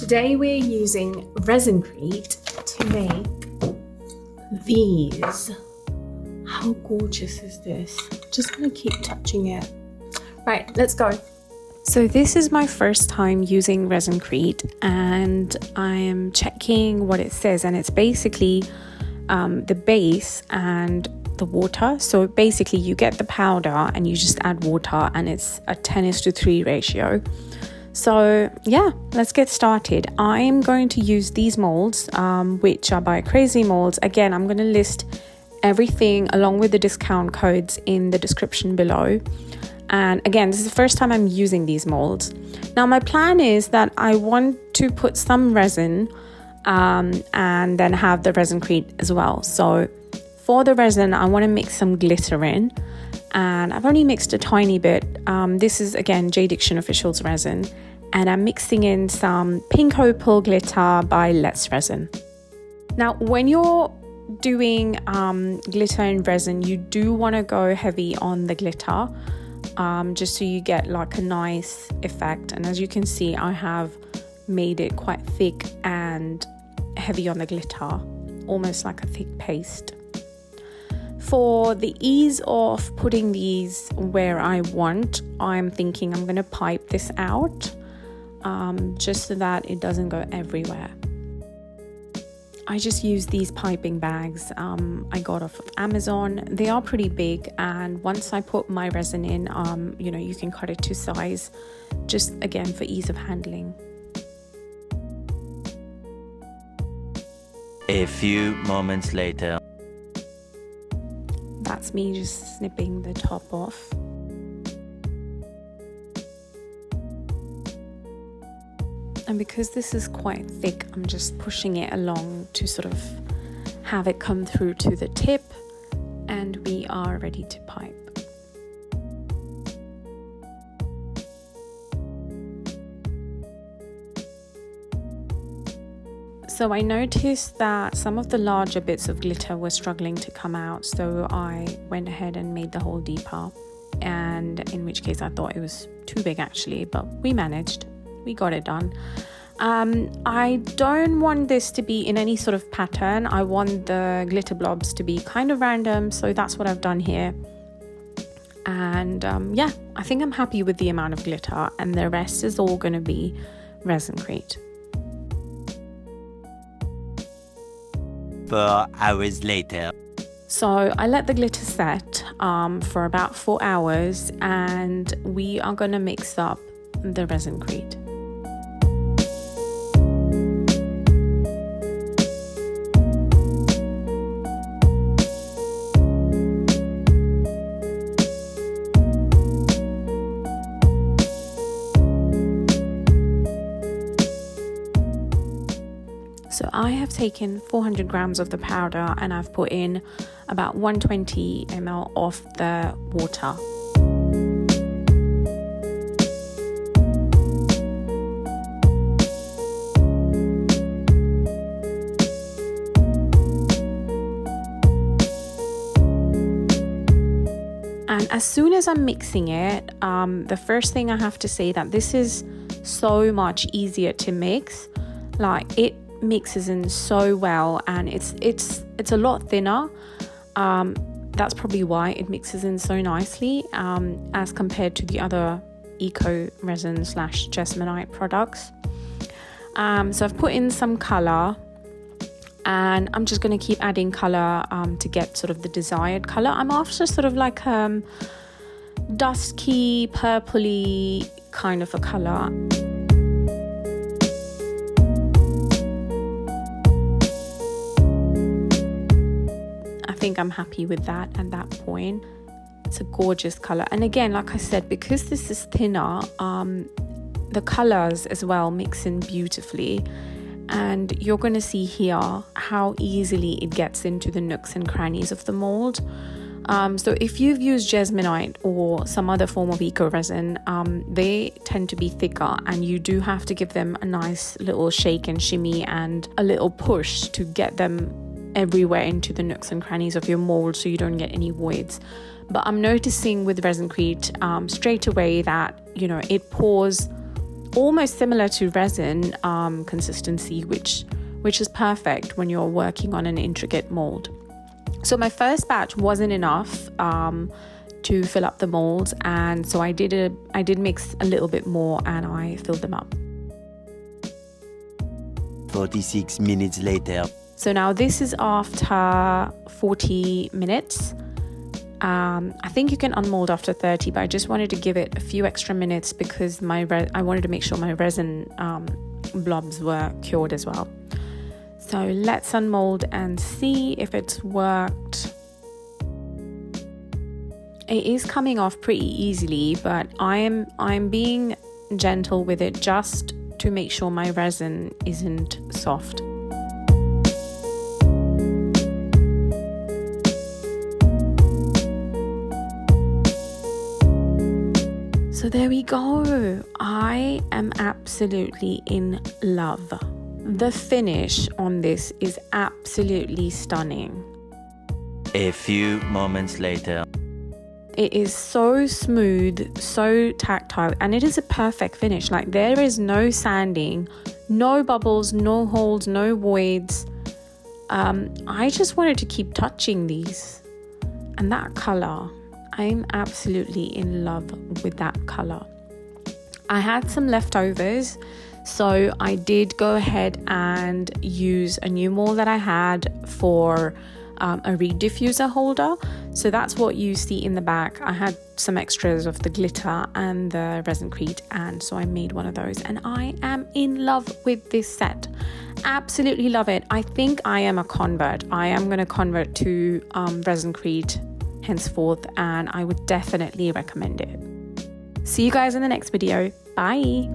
Today we're using Resincrete to make these. How gorgeous is this? Just gonna keep touching it. Right, let's go. So this is my first time using Resincrete and I am checking what it says, and it's basically the base and the water. So basically you get the powder and you just add water, and it's a 10:3 ratio. So yeah, let's get started. I'm going to use these molds, which are by Crazy Molds. Again, I'm going to list everything along with the discount codes in the description below. And again, this is the first time I'm using these molds. Now my plan is that I want to put some resin and then have the Resincrete as well. So for the resin, I want to mix some glitter in, and I've only mixed a tiny bit. This is again J Diction Official's resin, and I'm mixing in some Pink Opal glitter by Let's Resin. Now when you're doing glitter and resin, you do want to go heavy on the glitter, just so you get like a nice effect. And as you can see, I have made it quite thick and heavy on the glitter, almost like a thick paste. For the ease of putting these where I want, I'm thinking I'm going to pipe this out, just so that it doesn't go everywhere. I just use these piping bags I got off of Amazon. They are pretty big, and once I put my resin in, you can cut it to size, just again for ease of handling. A few moments later. That's me just snipping the top off. And because this is quite thick, I'm just pushing it along to sort of have it come through to the tip, and we are ready to pipe. So I noticed that some of the larger bits of glitter were struggling to come out, so I went ahead and made the hole deeper, and in which case I thought it was too big actually, but we managed. We got it done. I don't want this to be in any sort of pattern. I want the glitter blobs to be kind of random, so that's what I've done here. And yeah, I think I'm happy with the amount of glitter, and the rest is all going to be Resincrete. 4 hours later. So I let the glitter set for about 4 hours, and we are going to mix up the Resincrete. So I have taken 400 grams of the powder, and I've put in about 120 ml of the water. And as soon as I'm mixing it, the first thing I have to say that this is so much easier to mix. Like, it mixes in so well, and it's a lot thinner. That's probably why it mixes in so nicely as compared to the other eco resin / Jesmonite products. So I've put in some color, and I'm just going to keep adding color to get sort of the desired color. I'm after sort of like dusky, purpley kind of a color. I think I'm happy with that at that point. It's a gorgeous color, and again, like I said, because this is thinner, the colors as well mix in beautifully, and you're going to see here how easily it gets into the nooks and crannies of the mold. So if you've used Jesmonite or some other form of eco resin, they tend to be thicker, and you do have to give them a nice little shake and shimmy and a little push to get them everywhere into the nooks and crannies of your mold, so you don't get any voids. But I'm noticing with Resincrete straight away that, it pours almost similar to resin consistency, which is perfect when you're working on an intricate mold. So my first batch wasn't enough to fill up the molds, and so I did mix a little bit more and I filled them up. 46 minutes later. So now this is after 40 minutes. I think you can unmold after 30, but I just wanted to give it a few extra minutes because I wanted to make sure my resin blobs were cured as well. So let's unmold and see if it's worked. It is coming off pretty easily, but I'm being gentle with it just to make sure my resin isn't soft. So there we go. I am absolutely in love. The finish on this is absolutely stunning. A few moments later. It is so smooth, so tactile, and it is a perfect finish. Like, there is no sanding, no bubbles, no holes, no voids. I just wanted to keep touching these. And that color, I'm absolutely in love with that color. I had some leftovers, so I did go ahead and use a new mold that I had for a reed diffuser holder. So that's what you see in the back. I had some extras of the glitter and the Resincrete, and so I made one of those, and I am in love with this set. Absolutely love it. I think I am a convert. I am going to convert to Resincrete henceforth, and I would definitely recommend it. See you guys in the next video. Bye.